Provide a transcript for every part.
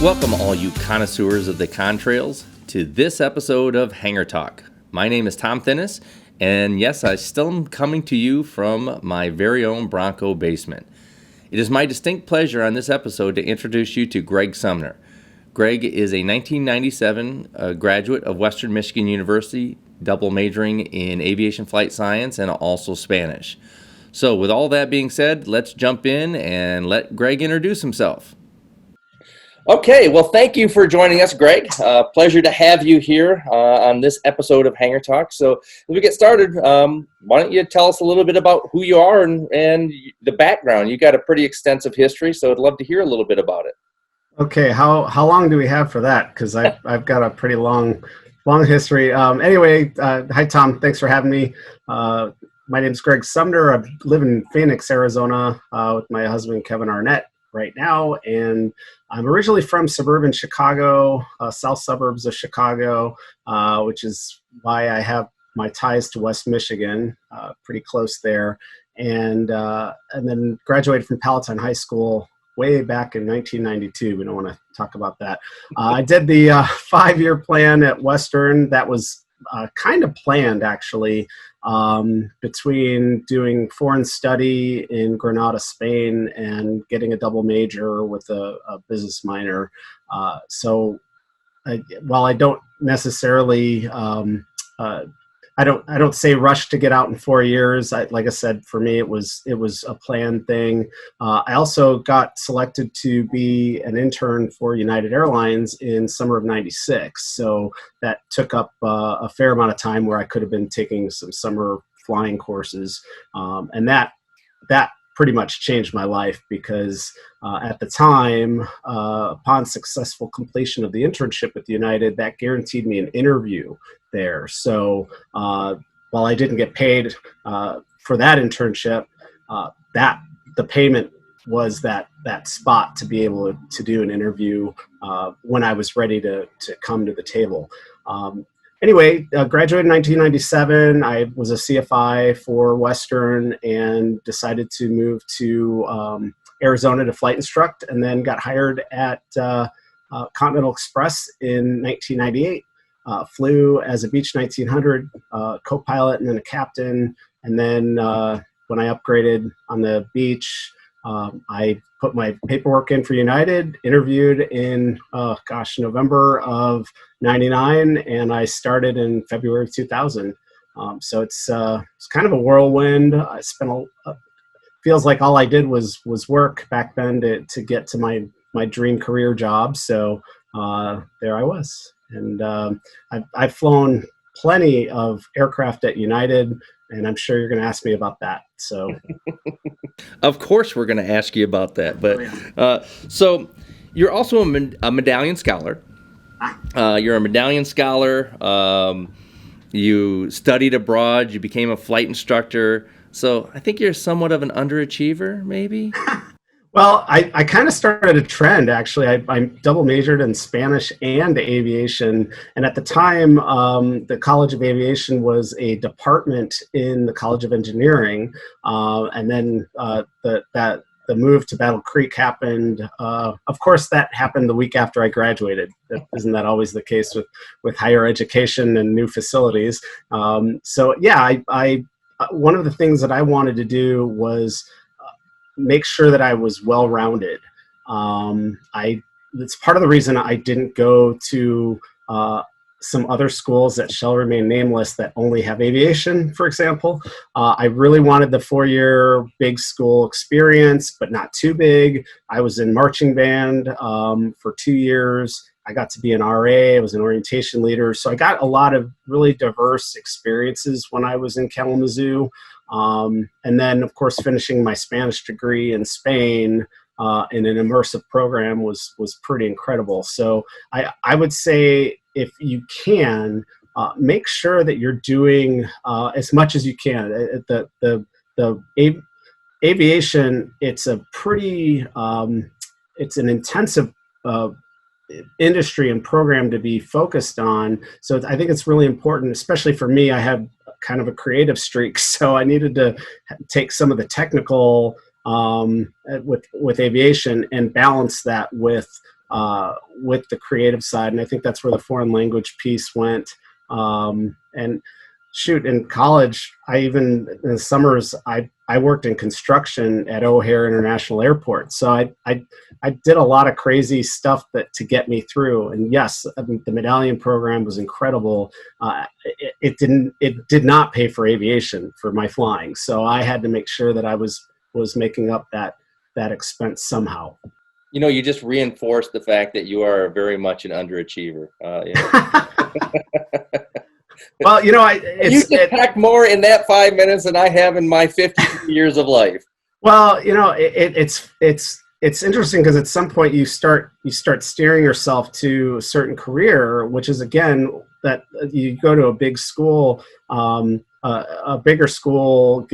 Welcome all you connoisseurs of the contrails to this episode of Hangar Talk. My name is Tom Thinnis, and yes, I still am coming to you from my very own Bronco basement. It is my distinct pleasure on this episode to introduce you to Greg Sumner. Greg is a 1997 graduate of Western Michigan University, double majoring in aviation flight science and also Spanish. So with all that being said, let's jump in and let Greg introduce himself. Okay, well, thank you for joining us, Greg. Pleasure to have you here on this episode of Hangar Talk. So as we get started, why don't you tell us a little bit about who you are and the background? You got a pretty extensive history, so I'd love to hear a little bit about it. Okay, how long do we have for that? Because I've got a pretty long history. Anyway, hi Tom, thanks for having me. My name's Greg Sumner. I live in Phoenix, Arizona, with my husband Kevin Arnett right now, and I'm originally from suburban Chicago, south suburbs of Chicago, which is why I have my ties to West Michigan, pretty close there, and then graduated from Palatine High School way back in 1992. We don't want to talk about that. I did the 5-year plan at Western. That was kind of planned, actually, between doing foreign study in Granada, Spain, and getting a double major with a business minor. So while I don't necessarily I don't say rush to get out in 4 years. Like I said, for me, it was a planned thing. I also got selected to be an intern for United Airlines in summer of '96. So that took up a fair amount of time where I could have been taking some summer flying courses. And that pretty much changed my life because at the time, upon successful completion of the internship with United, that guaranteed me an interview there. So while I didn't get paid for that internship, the payment was that spot to be able to do an interview when I was ready to come to the table. Anyway, graduated in 1997. I was a CFI for Western and decided to move to Arizona to flight instruct, and then got hired at Continental Express in 1998. Flew as a Beech 1900 co-pilot and then a captain. And then when I upgraded on the Beech, I put my paperwork in for United, interviewed in, November of '99, and I started in February of 2000. So it's kind of a whirlwind. I spent feels like all I did was work back then to get to my dream career job. So there I was. And I've flown plenty of aircraft at United, and I'm sure you're going to ask me about that. So, of course, we're going to ask you about that. But so you're also a Medallion Scholar. You're a Medallion Scholar. You studied abroad. You became a flight instructor. So I think you're somewhat of an underachiever, maybe. Well, I kind of started a trend, actually. I double majored in Spanish and aviation. And at the time, the College of Aviation was a department in the College of Engineering. And then the move to Battle Creek happened. Of course, that happened the week after I graduated. Isn't that always the case with higher education and new facilities? So yeah, I one of the things that I wanted to do was make sure that I was well-rounded. It's part of the reason I didn't go to some other schools that shall remain nameless that only have aviation, for example. I really wanted the 4-year big school experience, but not too big. I was in marching band for 2 years. I got to be an RA. I was an orientation leader. So I got a lot of really diverse experiences when I was in Kalamazoo. And then, of course, finishing my Spanish degree in Spain in an immersive program was pretty incredible. So I would say if you can, make sure that you're doing as much as you can. The aviation, it's a pretty, it's an intensive industry and program to be focused on. So I think it's really important, especially for me. I had kind of a creative streak, so I needed to take some of the technical with aviation and balance that with with the creative side. And I think that's where the foreign language piece went. And shoot, in college, in the summers, I worked in construction at O'Hare International Airport. So I did a lot of crazy stuff to get me through. And yes, I mean, the Medallion program was incredible. It did not pay for aviation for my flying. So I had to make sure that I was making up that expense somehow. You just reinforced the fact that you are very much an underachiever. Well, you just packed more in that 5 minutes than I have in my 50 years of life. Well, it's interesting because at some point you start steering yourself to a certain career, which is again that you go to a big school, a bigger school,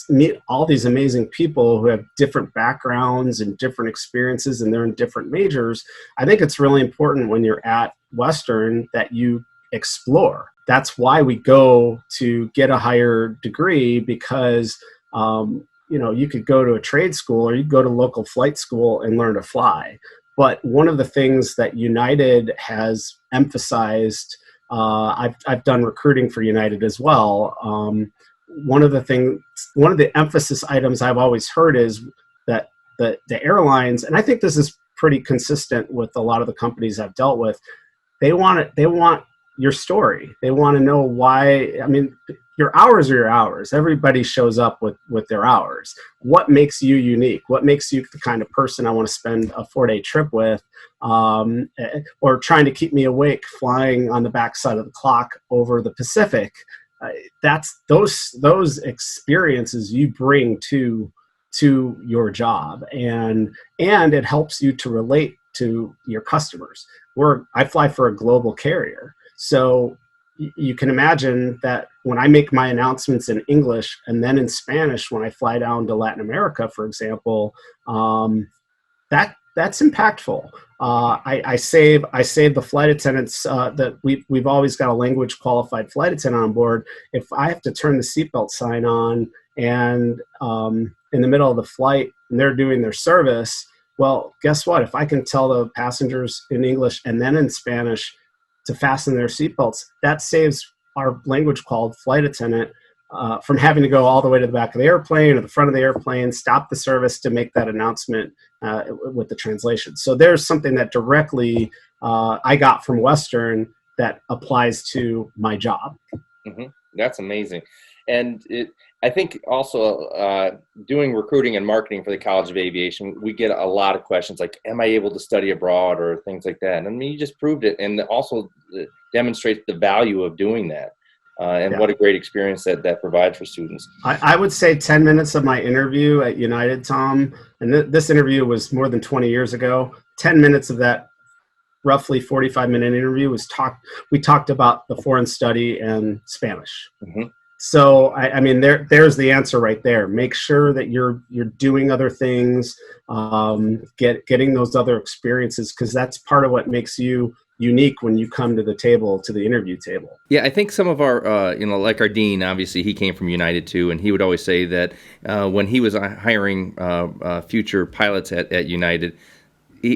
meet all these amazing people who have different backgrounds and different experiences, and they're in different majors. I think it's really important when you're at Western that you explore. That's why we go to get a higher degree, because you could go to a trade school or you could go to local flight school and learn to fly. But one of the things that United has emphasized, I've done recruiting for United as well. One of the emphasis items I've always heard is that the airlines, and I think this is pretty consistent with a lot of the companies I've dealt with, they want your story. They want to know why. I mean, your hours are your hours. Everybody shows up with their hours. What makes you unique? What makes you the kind of person I want to spend a 4-day trip with, or trying to keep me awake flying on the backside of the clock over the Pacific? That's those experiences you bring to your job, and it helps you to relate to your customers. I fly for a global carrier, so you can imagine that when I make my announcements in English and then in Spanish when I fly down to Latin America, for example, that's impactful. I save the flight attendants that we've always got a language qualified flight attendant on board. If I have to turn the seatbelt sign on and in the middle of the flight and they're doing their service, well, guess what? If I can tell the passengers in English and then in Spanish to fasten their seatbelts, that saves our language qualified flight attendant from having to go all the way to the back of the airplane or the front of the airplane, stop the service to make that announcement with the translation. So there's something that directly I got from Western that applies to my job. Mm-hmm. That's amazing. And I think also doing recruiting and marketing for the College of Aviation, we get a lot of questions like, am I able to study abroad or things like that? And I mean, you just proved it, and also demonstrates the value of doing that. What a great experience that provides for students. I would say 10 minutes of my interview at United, Tom, and this interview was more than 20 years ago. 10 minutes of that roughly 45-minute interview we talked about the foreign study and Spanish. Mm-hmm. So, I mean, there's the answer right there. Make sure that you're doing other things, getting those other experiences, because that's part of what makes you unique when you come to the interview table. Yeah, I think some of our, like our dean, obviously he came from United too, and he would always say that when he was hiring future pilots at United,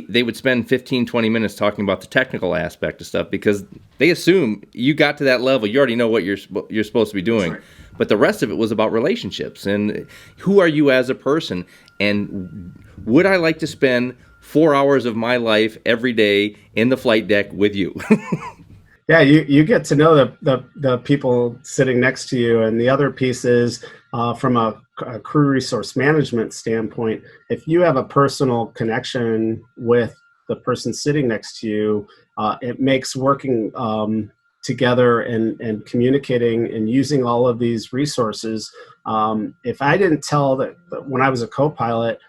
they would spend 15, 20 minutes talking about the technical aspect of stuff, because they assume you got to that level, you already know what you're supposed to be doing. Right. But the rest of it was about relationships and who are you as a person, and would I like to spend 4 hours of my life every day in the flight deck with you? Yeah, you get to know the people sitting next to you. And the other piece is from a crew resource management standpoint, if you have a personal connection with the person sitting next to you, it makes working together and communicating and using all of these resources. If I didn't tell that when I was a co-pilot,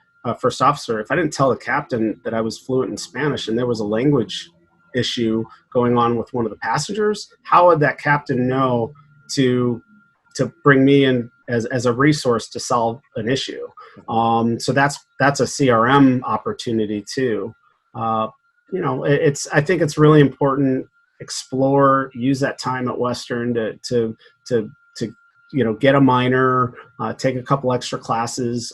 first officer, if I didn't tell the captain that I was fluent in Spanish and there was a language issue going on with one of the passengers, how would that captain know to bring me in as a resource to solve an issue? So that's a CRM opportunity too. I think it's really important. Explore, use that time at Western to get a minor, take a couple extra classes.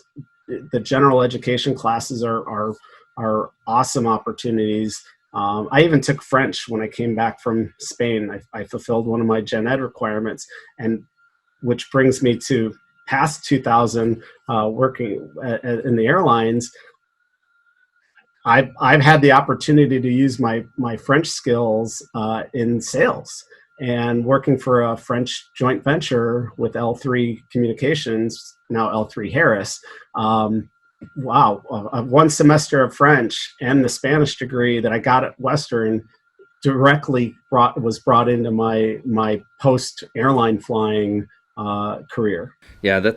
The general education classes are are awesome opportunities. I even took French when I came back from Spain. I fulfilled one of my gen ed requirements, and which brings me to past 2000, working in the airlines. I've had the opportunity to use my French skills in sales and working for a French joint venture with L3 Communications, now L3 Harris. Wow, one semester of French and the Spanish degree that I got at Western directly was brought into my post airline flying career. Yeah,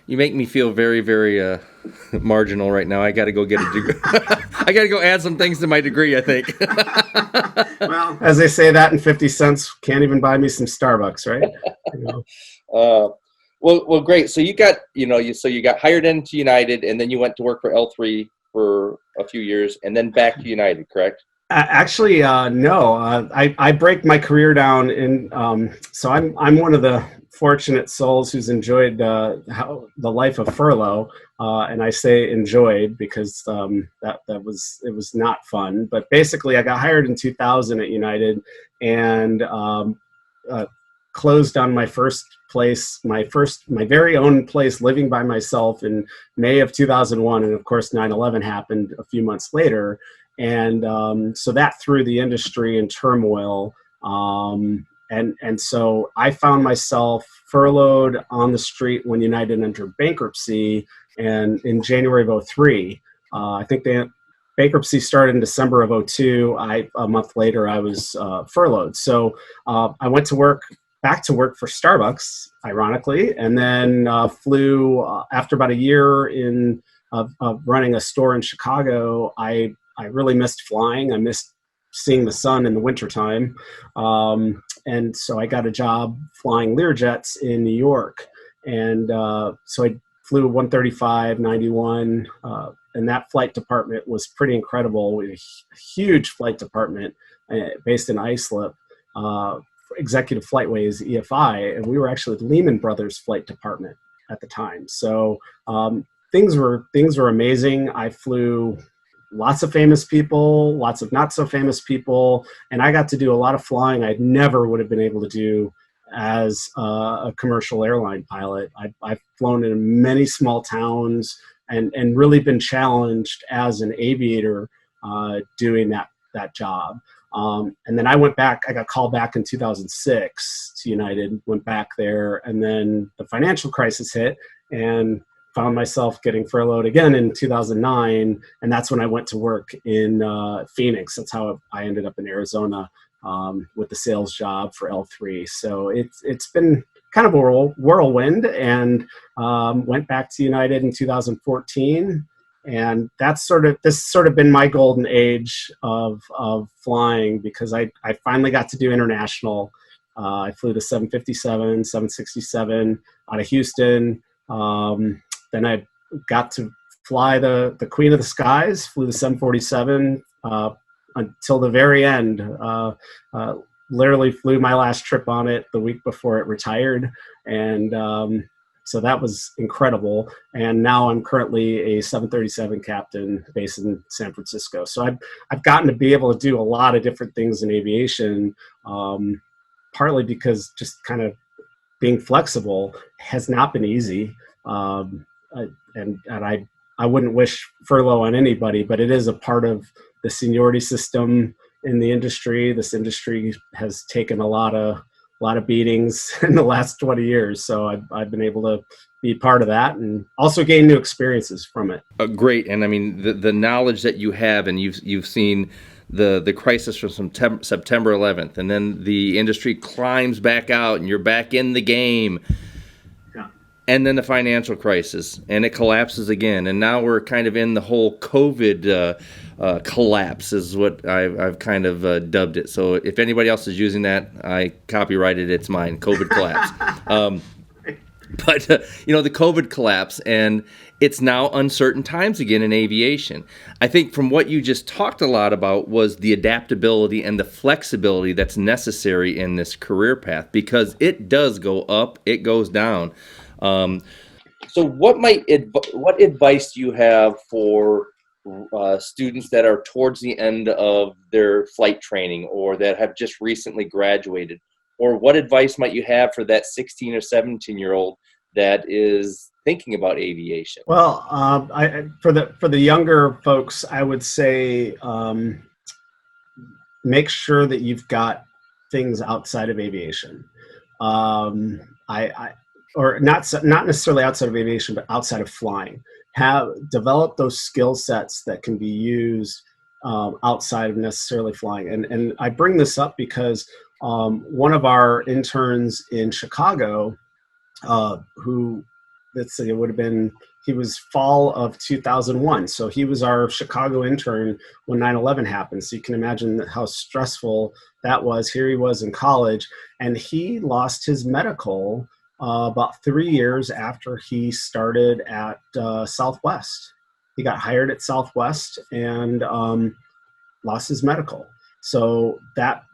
you make me feel very, very marginal right now. I got to go get a degree. I got to go add some things to my degree, I think. Well, as they say, that and 50 cents can't even buy me some Starbucks, right? You know? Well, great. So you got, you got hired into United, and then you went to work for L3 for a few years, and then back to United, correct? Actually, no. I break my career down in. So I'm one of the fortunate souls who's enjoyed the life of furlough, and I say enjoyed because it was not fun. But basically, I got hired in 2000 at United, and closed on my first place, my very own place, living by myself in May of 2001, and of course 9/11 happened a few months later. And so that threw the industry in turmoil. And so I found myself furloughed on the street when United entered bankruptcy, and in January of 2003. I think the bankruptcy started in December of 2002. A month later, I was furloughed. So I went back to work for Starbucks, ironically, and then flew after about a year of running a store in Chicago. I really missed flying. I missed seeing the sun in the wintertime. And so I got a job flying Learjets in New York. And so I flew 135, 91, and that flight department was pretty incredible. We had a huge flight department based in Islip. Executive Flightways, EFI, and we were actually the Lehman Brothers flight department at the time. So things were amazing. I flew lots of famous people, lots of not so famous people, and I got to do a lot of flying I never would have been able to do as a commercial airline pilot. I've flown in many small towns and really been challenged as an aviator doing that job. And then I got called back in 2006 to United, went back there, and then the financial crisis hit and found myself getting furloughed again in 2009. And that's when I went to work in Phoenix. That's how I ended up in Arizona with the sales job for L3. So it's been kind of a whirlwind, and went back to United in 2014. And this sort of been my golden age of flying, because I finally got to do international. I flew the 757, 767 out of Houston. Then I got to fly the Queen of the Skies, flew the 747 until the very end. Literally flew my last trip on it the week before it retired. And so that was incredible. And now I'm currently a 737 captain based in San Francisco. So I've gotten to be able to do a lot of different things in aviation, partly because just kind of being flexible has not been easy. And I wouldn't wish furlough on anybody, but it is a part of the seniority system in the industry. This industry has taken a lot of beatings in the last 20 years. So I've been able to be part of that and also gain new experiences from it. Great. And I mean, the knowledge that you have, and you've seen the crisis from September 11th, and then the industry climbs back out and you're back in the game. And then the financial crisis, and it collapses again. And now we're kind of in the whole COVID collapse is what I've kind of dubbed it. So if anybody else is using that, I copyrighted it. It's mine, COVID collapse. But the COVID collapse, and it's now uncertain times again in aviation. I think from what you just talked a lot about was the adaptability and the flexibility that's necessary in this career path, because it does go up, it goes down. So what advice do you have for students that are towards the end of their flight training or that have just recently graduated? Or what advice might you have for that 16 or 17-year-old that is thinking about aviation? Well, for the younger folks, I would say make sure that you've got things outside of aviation. Or not necessarily outside of aviation, but outside of flying. Develop those skill sets that can be used outside of necessarily flying. And I bring this up because one of our interns in Chicago, who, let's see, it would have been, he was fall of 2001. So he was our Chicago intern when 9/11 happened. So you can imagine how stressful that was. Here he was in college, and he lost his medical about 3 years after he started at Southwest. He got hired at Southwest and lost his medical. So that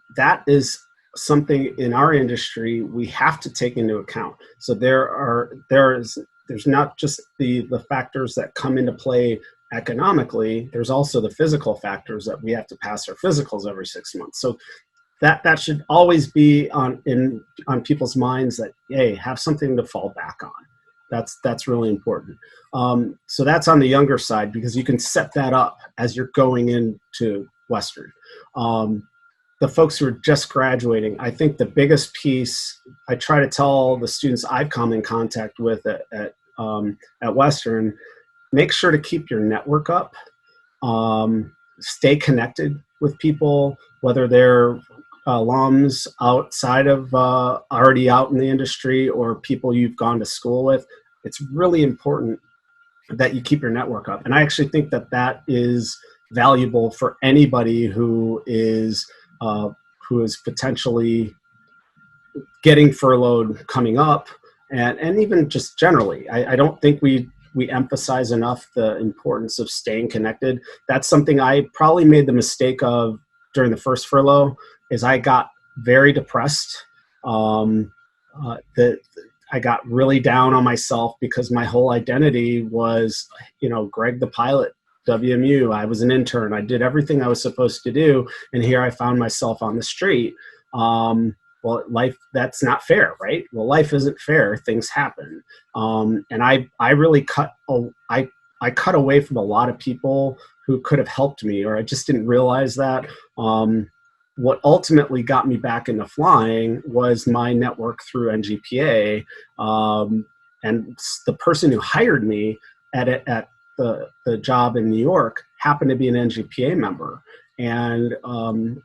is something in our industry we have to take into account. So there's not just the factors that come into play economically. There's also the physical factors that we have to pass our physicals every 6 months. So that should always be on people's minds, that, hey, have something to fall back on. That's really important. So that's on the younger side, because you can set that up as you're going into Western. The folks who are just graduating, I think the biggest piece, I try to tell the students I've come in contact with at Western, make sure to keep your network up. Stay connected with people, whether they're alums outside of already out in the industry or people you've gone to school with. It's really important that you keep your network up. And I actually think that is valuable for anybody who is potentially getting furloughed coming up, and even just generally. I don't think we emphasize enough the importance of staying connected. That's something I probably made the mistake of during the first furlough, is I got very depressed. I got really down on myself because my whole identity was, Greg the pilot, WMU. I was an intern. I did everything I was supposed to do, and here I found myself on the street. Well, life, that's not fair, right? Well, life isn't fair. Things happen. And I really cut away from a lot of people who could have helped me, or I just didn't realize that. What ultimately got me back into flying was my network through NGPA. And the person who hired me at the job in New York happened to be an NGPA member. And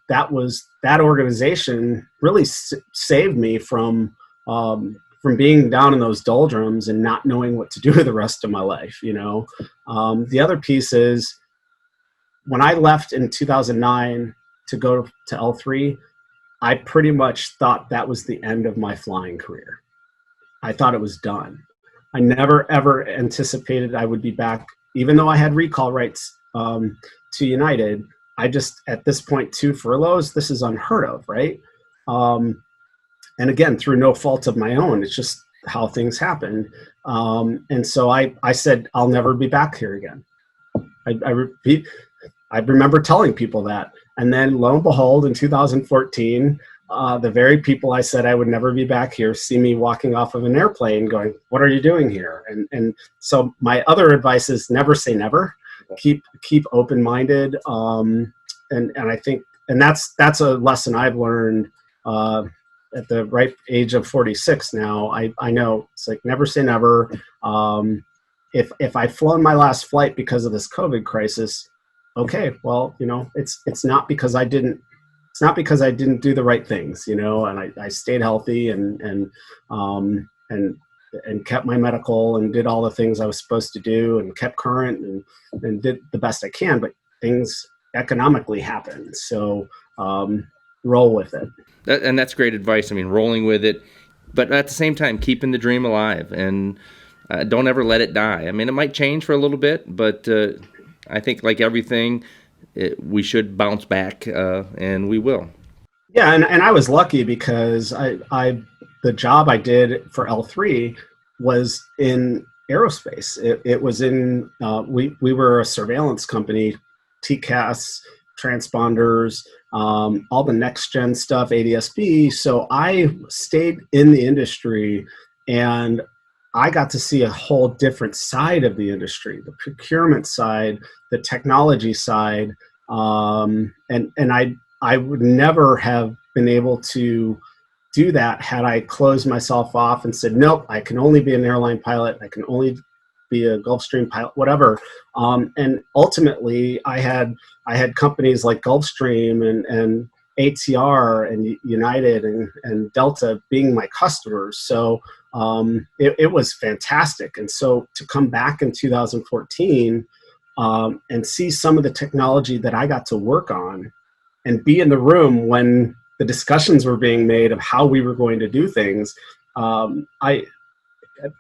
that organization really saved me from being down in those doldrums and not knowing what to do with the rest of my life. The other piece is, when I left in 2009 to go to L3, I pretty much thought that was the end of my flying career. I thought it was done. I never ever anticipated I would be back, even though I had recall rights to United. I just, at this point, 2 furloughs, this is unheard of, right? And again, through no fault of my own, it's just how things happen. And so I said, I'll never be back here again. I remember telling people that. And then lo and behold, in 2014, the very people I said I would never be back here see me walking off of an airplane going, what are you doing here? And so my other advice is never say never. Keep open-minded. And I think, and that's a lesson I've learned at the ripe age of 46 now. I know it's like, never say never. If I've flown my last flight because of this COVID crisis, okay, well, it's not because I didn't do the right things, and I stayed healthy and kept my medical and did all the things I was supposed to do and kept current and did the best I can, but things economically happen. So roll with it. And that's great advice. I mean, rolling with it, but at the same time, keeping the dream alive, and don't ever let it die. I mean, it might change for a little bit, but I think, like everything, we should bounce back, and we will. Yeah, and I was lucky because the job I did for L3 was in aerospace. It was in, we were a surveillance company, TCAS, transponders, all the next gen stuff, ADS-B. So I stayed in the industry, and I got to see a whole different side of the industry, the procurement side, the technology side. And I would never have been able to do that had I closed myself off and said, nope, I can only be an airline pilot. I can only be a Gulfstream pilot, whatever. And ultimately, I had companies like Gulfstream and ATR and United and Delta being my customers. So it was fantastic. And so to come back in 2014 and see some of the technology that I got to work on and be in the room when the discussions were being made of how we were going to do things.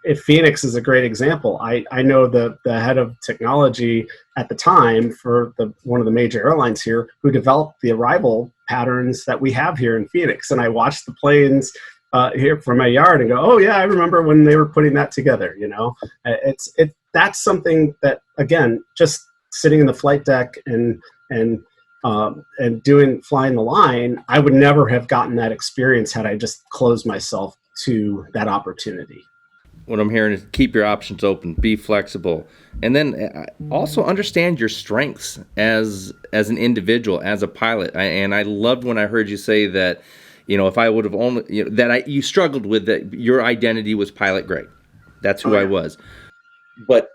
If Phoenix is a great example. I know the head of technology at the time for one of the major airlines here, who developed the arrival patterns that we have here in Phoenix. And I watched the planes here from my yard and go, oh yeah, I remember when they were putting that together. You know, that's something that, again, just sitting in the flight deck and flying the line, I would never have gotten that experience had I just closed myself to that opportunity. What I'm hearing is keep your options open, be flexible, and then also understand your strengths as an individual, as a pilot. And I loved when I heard you say that, you know, if I would have only, you know, you struggled with that, your identity was Pilot Greg. That's who I was. But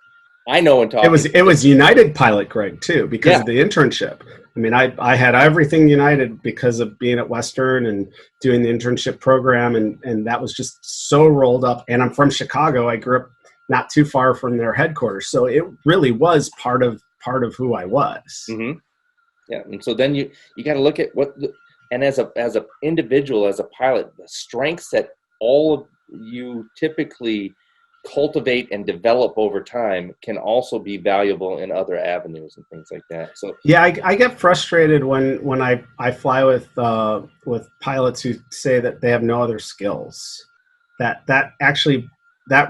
I know in talking, it was United Pilot Greg too, because of the internship. I mean, I had everything United because of being at Western and doing the internship program, and that was just so rolled up. And I'm from Chicago. I grew up not too far from their headquarters, so it really was part of who I was. Mm-hmm. Yeah, and so then you got to look at and as a individual, as a pilot, the strengths that all of you typically cultivate and develop over time can also be valuable in other avenues and things like that. So yeah, I get frustrated when I fly with pilots who say that they have no other skills. That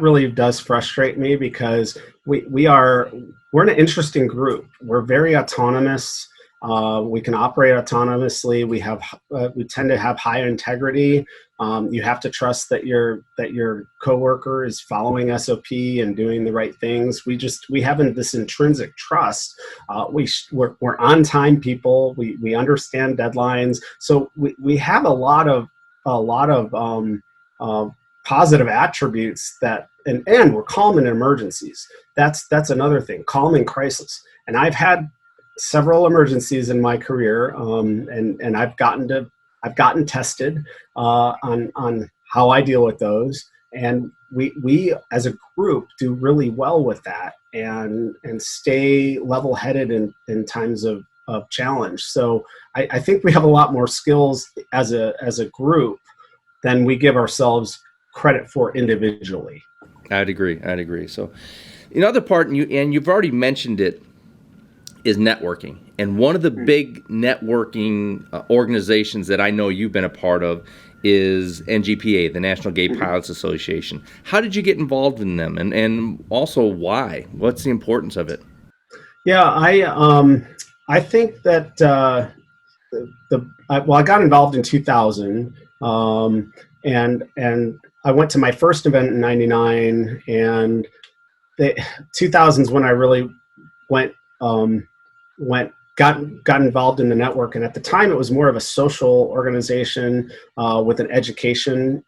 really does frustrate me, because we're an interesting group. We're very autonomous. We can operate autonomously. We tend to have high integrity. You have to trust that your coworker is following SOP and doing the right things. We have this intrinsic trust. We're on time people. We understand deadlines. So we have a lot of positive attributes and we're calm in emergencies. That's another thing. Calm in crisis. And I've had several emergencies in my career, and I've gotten tested on how I deal with those, and we as a group do really well with that, and stay level-headed in times of challenge. So I think we have a lot more skills as a group than we give ourselves credit for individually. I'd agree. So another part, and you've already mentioned it, is networking. And one of the big networking organizations that I know you've been a part of is NGPA, the National Gay Pilots Association. How did you get involved in them, and also why? What's the importance of it? Yeah, I think that I got involved in 2000, and I went to my first event in '99, and 2000 is when I really got involved in the network. And at the time, it was more of a social organization with an education.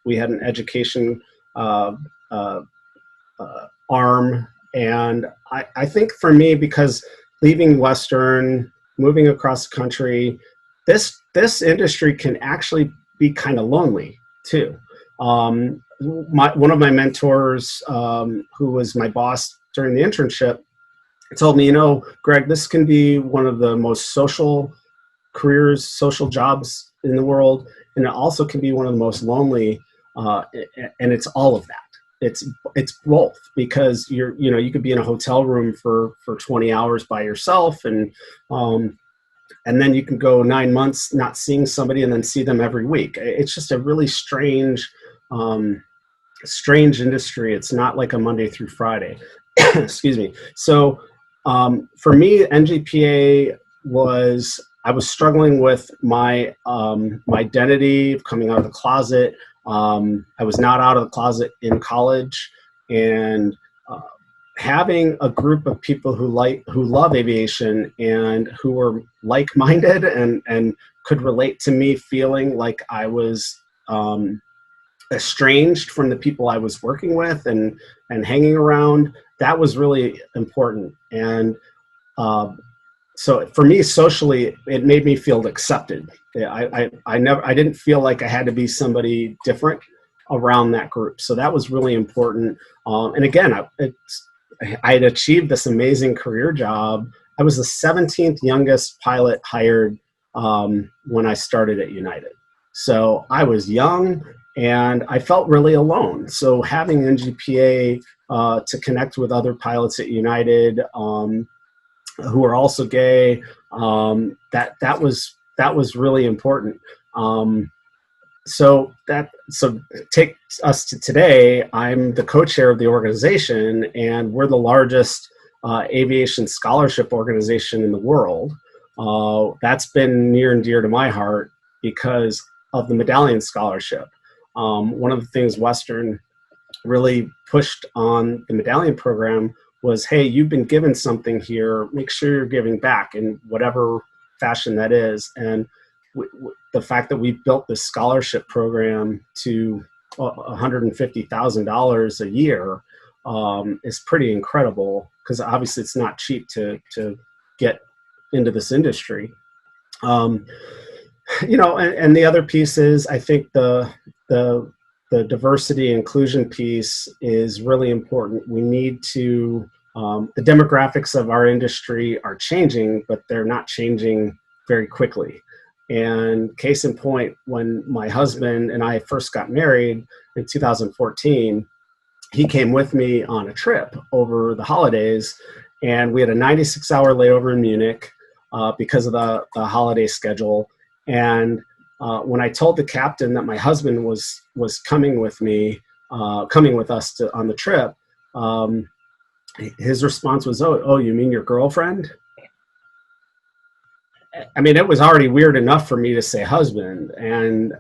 We had an education arm, and I think for me, because leaving Western, moving across the country, this industry can actually be kind of lonely too. One of my mentors, who was my boss during the internship, told me, Greg, this can be one of the most social careers, social jobs in the world, and it also can be one of the most lonely. And it's all of that. It's both, because you could be in a hotel room for 20 hours by yourself, and then you can go 9 months not seeing somebody and then see them every week. It's just a really strange strange industry. It's not like a Monday through Friday. Excuse me. So for me, NGPA I was struggling with my my identity of coming out of the closet. I was not out of the closet in college, and having a group of people who love aviation and who were like-minded and could relate to me, feeling like I was estranged from the people I was working with and hanging around, that was really important. And so for me, socially, it made me feel accepted. I didn't feel like I had to be somebody different around that group. So that was really important. And again, I had achieved this amazing career job. I was the 17th youngest pilot hired when I started at United. So I was young and I felt really alone. So having NGPA to connect with other pilots at United who are also gay, that was really important. So take us to today. I'm the co-chair of the organization, and we're the largest aviation scholarship organization in the world. That's been near and dear to my heart because of the Medallion Scholarship. One of the things Western really pushed on the Medallion program was, hey, you've been given something here, make sure you're giving back in whatever fashion that is. And the fact that we built this scholarship program to $150,000 a year is pretty incredible, because obviously it's not cheap to get into this industry. And the other piece is, I think the diversity inclusion piece is really important. We need to, the demographics of our industry are changing, but they're not changing very quickly. And case in point, when my husband and I first got married in 2014, he came with me on a trip over the holidays, and we had a 96-hour layover in Munich because of the holiday schedule. And when I told the captain that my husband was coming with me, coming with us on the trip, his response was, "Oh, you mean your girlfriend?" I mean, it was already weird enough for me to say husband, and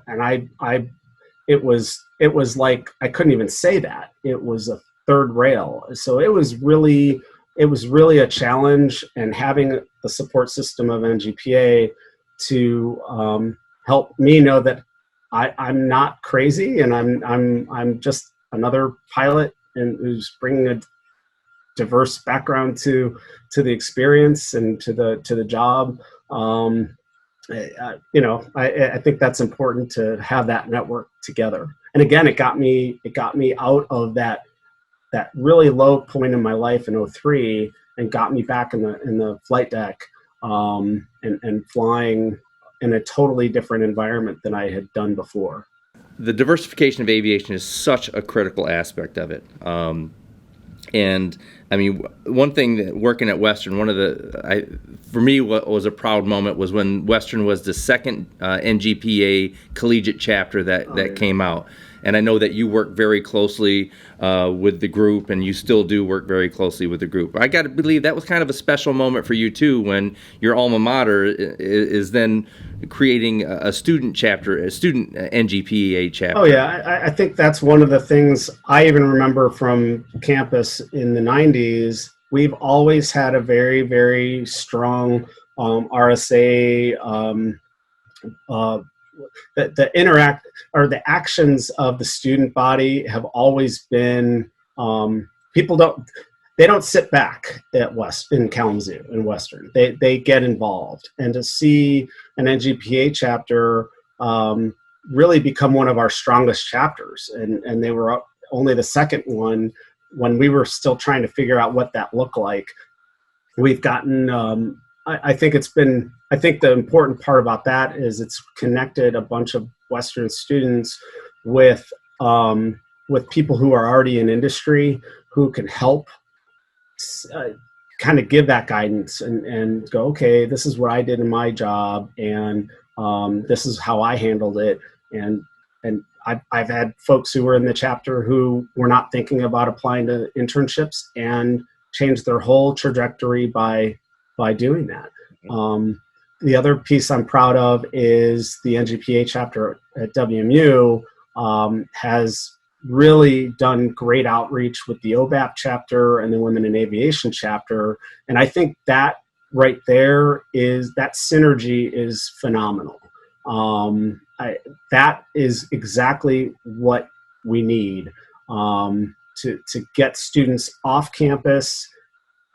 it was like I couldn't even say that. It was a third rail. So it was really a challenge, and having the support system of NGPA to help me know that I'm not crazy, and I'm just another pilot and who's bringing a diverse background to the experience and to the job. I think that's important to have that network together. And again, it got me out of that really low point in my life in 2003 and got me back in the flight deck and flying in a totally different environment than I had done before. The diversification of aviation is such a critical aspect of it. And I mean, one thing that working at Western, for me, what was a proud moment was when Western was the second NGPA collegiate chapter that came out. And I know that you work very closely with the group, and you still do work very closely with the group. I got to believe that was kind of a special moment for you too, when your alma mater is then creating a student chapter, a student NGPA chapter. Oh yeah, I think that's one of the things I even remember from campus in the 90s. We've always had a very, very strong RSA. The actions of the student body have always been, people don't sit back in Kalamazoo and Western. They get involved, and to see an NGPA chapter really become one of our strongest chapters, and they were only the second one when we were still trying to figure out what that looked like. We've gotten, I think the important part about that is it's connected a bunch of Western students with people who are already in industry, who can help kind of give that guidance and go, okay, this is what I did in my job, and this is how I handled it, and I've had folks who were in the chapter who were not thinking about applying to internships and changed their whole trajectory by doing that. The other piece I'm proud of is the NGPA chapter at WMU has really done great outreach with the OBAP chapter and the Women in Aviation chapter. And I think that right there is, that synergy is phenomenal. That is exactly what we need to get students off campus,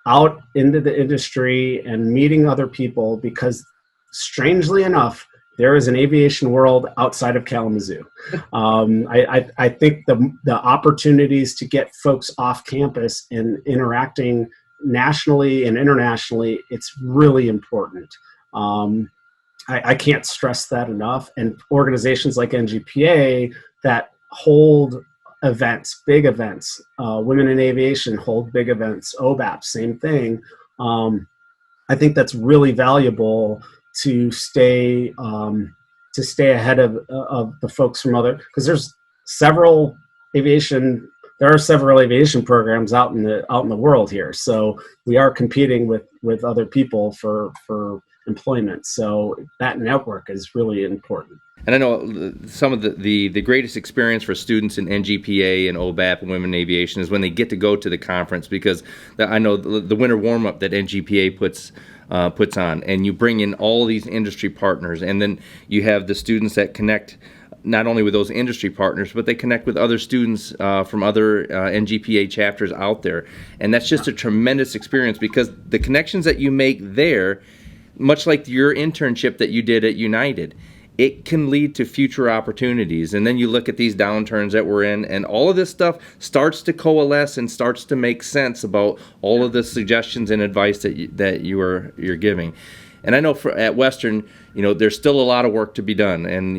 out into the industry and meeting other people, because strangely enough, there is an aviation world outside of Kalamazoo. I think the opportunities to get folks off campus and interacting nationally and internationally, it's really important. I can't stress that enough. And organizations like NGPA that hold events, big events, Women in Aviation hold big events, OBAP, same thing. I think that's really valuable to stay ahead of the folks from other, because there are several aviation programs out in the world here. So we are competing with other people for employment. So that network is really important. And I know some of the greatest experience for students in NGPA and OBAP and Women in Aviation is when they get to go to the conference, because I know the winter warm-up that NGPA puts on, and you bring in all these industry partners, and then you have the students that connect not only with those industry partners, but they connect with other students from other NGPA chapters out there. And that's just a tremendous experience, because the connections that you make there, much like your internship that you did at United, it can lead to future opportunities. And then you look at these downturns that we're in, and all of this stuff starts to coalesce and starts to make sense about all of the suggestions and advice that you're giving. And I know at Western, there's still a lot of work to be done, and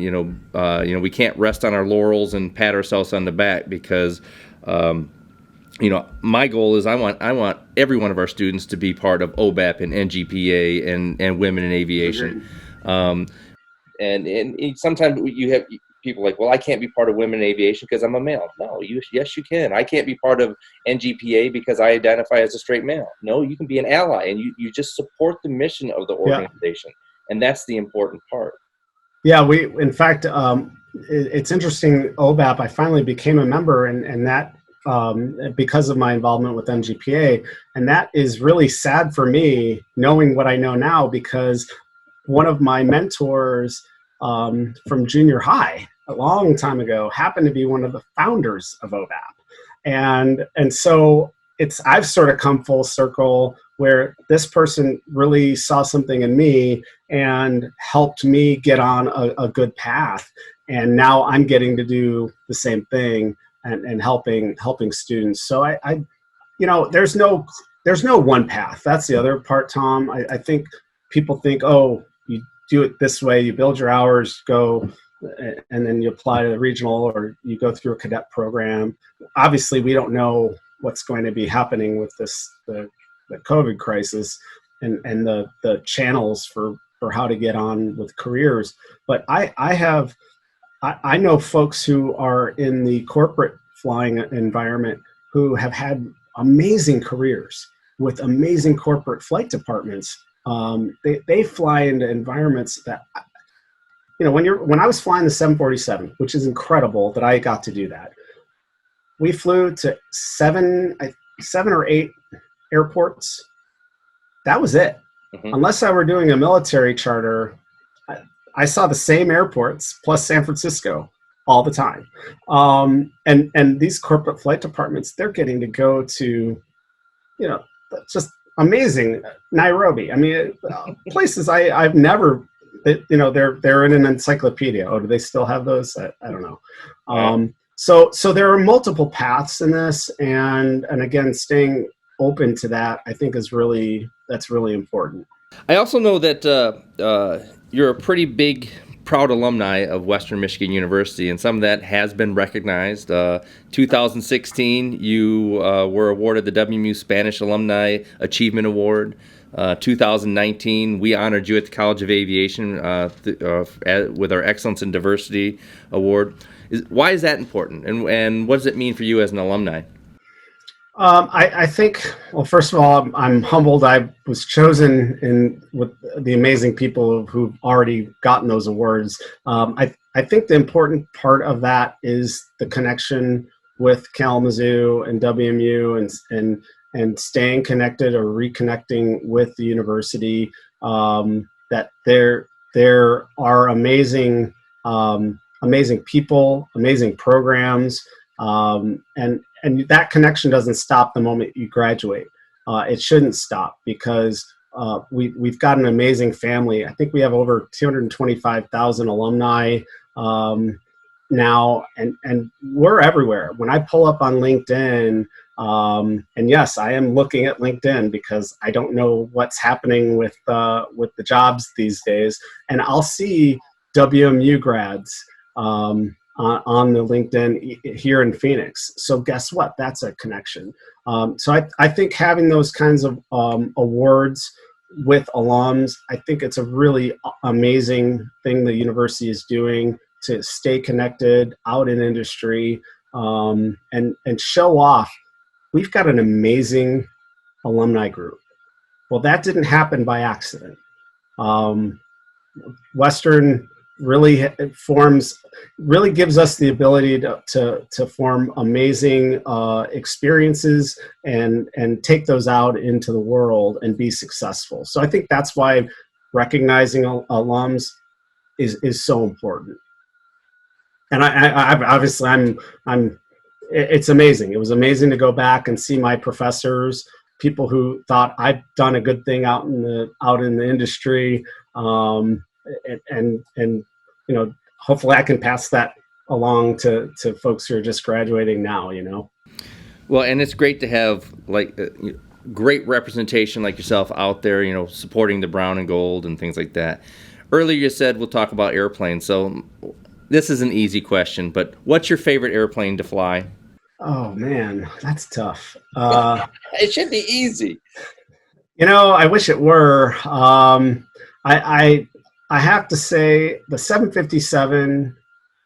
we can't rest on our laurels and pat ourselves on the back, because my goal is I want every one of our students to be part of OBAP and NGPA and Women in Aviation. And sometimes you have people like, well, I can't be part of Women in Aviation because I'm a male. No, yes, you can. I can't be part of NGPA because I identify as a straight male. No, you can be an ally, and you just support the mission of the organization. And that's the important part. Yeah, in fact, it's interesting, OBAP, I finally became a member, and that because of my involvement with NGPA, and that is really sad for me, knowing what I know now, because one of my mentors from junior high a long time ago happened to be one of the founders of OBAP. And so I've sort of come full circle, where this person really saw something in me and helped me get on a good path. And now I'm getting to do the same thing and helping students. So there's no one path. That's the other part, Tom. I think people think, oh, you do it this way, you build your hours, go, and then you apply to the regional, or you go through a cadet program. Obviously, we don't know what's going to be happening with the COVID crisis and the channels for how to get on with careers. But I know folks who are in the corporate flying environment who have had amazing careers with amazing corporate flight departments. They fly into environments that, when I was flying the 747, which is incredible that I got to do that. We flew to seven or eight airports. That was it. Mm-hmm. Unless I were doing a military charter, I saw the same airports plus San Francisco all the time. And these corporate flight departments, they're getting to go to, just amazing, Nairobi. I mean, places I've never, they're in an encyclopedia. Oh, do they still have those? I don't know. So there are multiple paths in this, and again, staying open to that, I think that's really important. I also know that you're a pretty big, proud alumni of Western Michigan University, and some of that has been recognized. 2016, you were awarded the WMU Spanish Alumni Achievement Award. 2019, we honored you at the College of Aviation with our Excellence in Diversity Award. Why is that important, and what does it mean for you as an alumni? I think, well, first of all, I'm humbled. I was chosen with the amazing people who've already gotten those awards. I think the important part of that is the connection with Kalamazoo and WMU and staying connected or reconnecting with the university. That there are amazing people, amazing programs, and that connection doesn't stop the moment you graduate. It shouldn't stop because we've got an amazing family. I think we have over 225,000 alumni now, and we're everywhere. When I pull up on LinkedIn, and yes, I am looking at LinkedIn because I don't know what's happening with the jobs these days, and I'll see WMU grads on the LinkedIn here in Phoenix. So guess what? That's a connection. So I think having those kinds of awards with alums, I think it's a really amazing thing the university is doing to stay connected out in industry and show off. We've got an amazing alumni group. Well, that didn't happen by accident. Western really gives us the ability to form amazing experiences and take those out into the world and be successful. So I think that's why recognizing alums is so important. And it's amazing. It was amazing to go back and see my professors, people who thought I've done a good thing out in the industry. And you know, hopefully I can pass that along to folks who are just graduating now, you know. Well, and it's great to have great representation like yourself out there, you know, supporting the brown and gold and things like that. Earlier you said we'll talk about airplanes. So this is an easy question, but what's your favorite airplane to fly? Oh man, that's tough. It should be easy. You know, I wish it were. I have to say the 757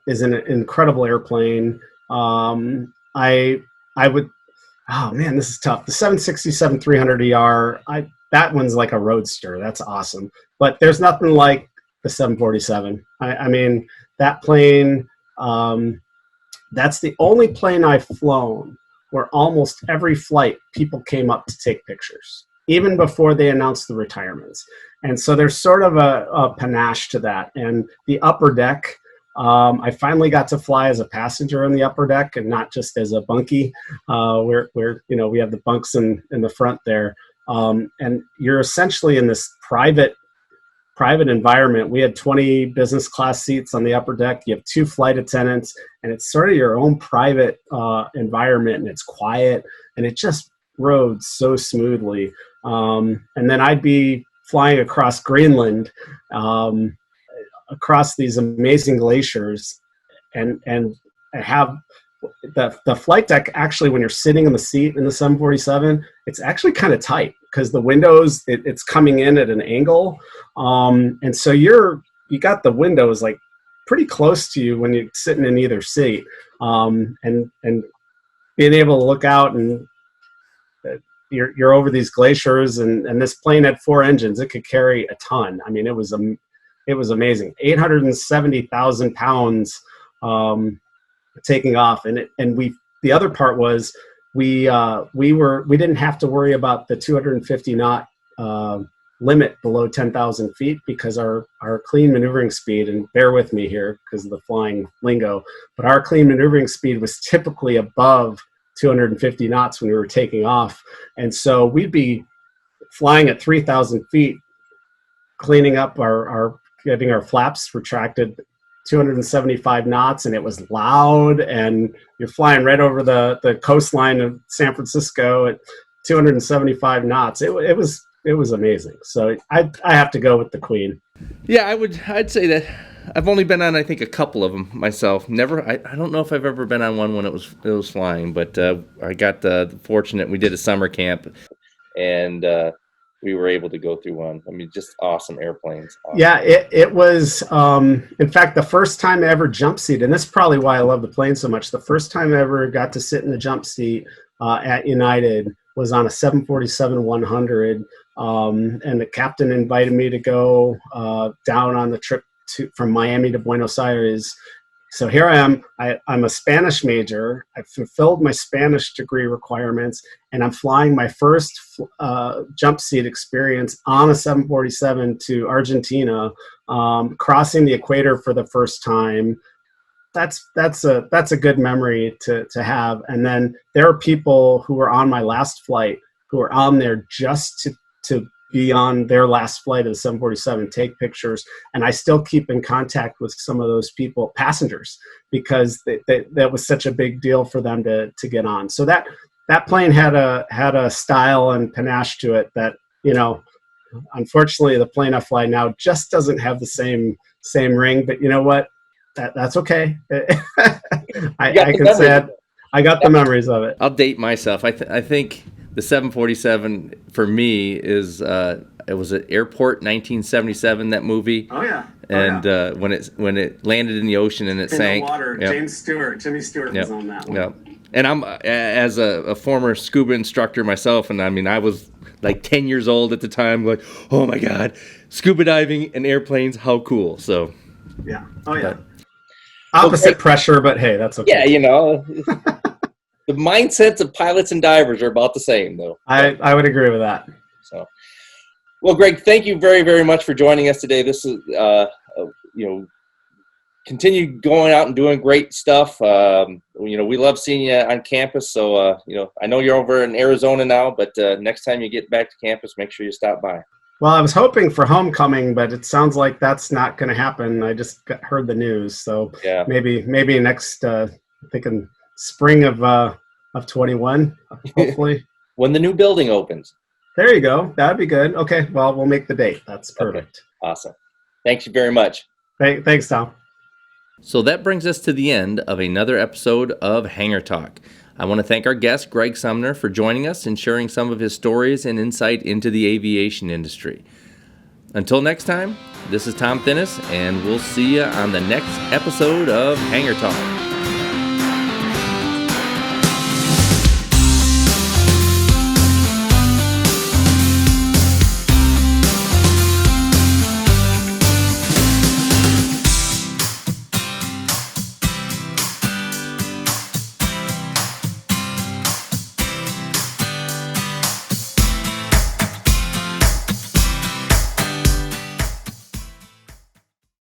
is an incredible airplane. I would, oh man, this is tough. The 767-300ER, that one's like a roadster. That's awesome. But there's nothing like the 747. I mean, that plane, that's the only plane I've flown where almost every flight people came up to take pictures, even before they announced the retirements. And so there's sort of a panache to that. And the upper deck, I finally got to fly as a passenger on the upper deck and not just as a bunkie, where you know, we have the bunks in the front there. And you're essentially in this private environment. We had 20 business class seats on the upper deck. You have 2 flight attendants, and it's sort of your own private environment, and it's quiet, and it just rode so smoothly. And then I'd be flying across Greenland, across these amazing glaciers, and have the flight deck. Actually, when you're sitting in the seat in the 747, it's actually kind of tight because the windows, it's coming in at an angle, and so you got the windows like pretty close to you when you're sitting in either seat, and being able to look out, and you're over these glaciers, and this plane had 4 engines. It could carry a ton. I mean, it was amazing. 870,000 pounds taking off, and the other part was we didn't have to worry about the 250 knot limit below 10,000 feet because our clean maneuvering speed, and bear with me here because of the flying lingo, but our clean maneuvering speed was typically above 250 knots when we were taking off. And so we'd be flying at 3,000 feet, cleaning up getting our flaps retracted 275 knots, and it was loud, and you're flying right over the coastline of San Francisco at 275 knots. It was amazing. So I have to go with the Queen. Yeah, I'd say that. I've only been on, I think, a couple of them myself. Never. I don't know if I've ever been on one when it was flying, but I got fortunate. We did a summer camp, and we were able to go through one. I mean, just awesome airplanes. Awesome. Yeah, it was, in fact, the first time I ever jump seat, and this is probably why I love the plane so much, the first time I ever got to sit in the jump seat at United was on a 747-100, and the captain invited me to go down on the trip from Miami to Buenos Aires. So here I am. I'm a Spanish major. I fulfilled my Spanish degree requirements, and I'm flying my first jump seat experience on a 747 to Argentina, crossing the equator for the first time. That's a good memory to have. And then there are people who were on my last flight who are on there just to be on their last flight of the 747, take pictures, and I still keep in contact with some of those people, passengers, because that was such a big deal for them to get on. So that plane had a style and panache to it that, you know, unfortunately the plane I fly now just doesn't have the same ring. But you know what? That's okay. I can say I got the memories of it. I'll date myself. I think the 747 for me is it was at Airport 1977, that movie. Oh yeah. And when it landed in the ocean and it sank. In the water. Yep. Jimmy Stewart was on that one. Yep. And I'm as a former scuba instructor myself, and I mean I was like 10 years old at the time, like, oh my God, scuba diving and airplanes, how cool. So yeah. Oh yeah. Opposite pressure, but hey, that's okay. Yeah, you know. The mindsets of pilots and divers are about the same, though. I would agree with that. So, well, Greg, thank you very, very much for joining us today. This is, continue going out and doing great stuff. We love seeing you on campus. So, I know you're over in Arizona now, but next time you get back to campus, make sure you stop by. Well, I was hoping for homecoming, but it sounds like that's not going to happen. I just heard the news, so yeah. Maybe next. Thinking spring of 21, hopefully. When the new building opens. There you go. That'd be good. Okay, well, we'll make the date. That's perfect. Okay. Awesome. Thank you very much. Thanks, Tom. So that brings us to the end of another episode of Hangar Talk. I want to thank our guest, Greg Sumner, for joining us and sharing some of his stories and insight into the aviation industry. Until next time, this is Tom Thinnis, and we'll see you on the next episode of Hangar Talk.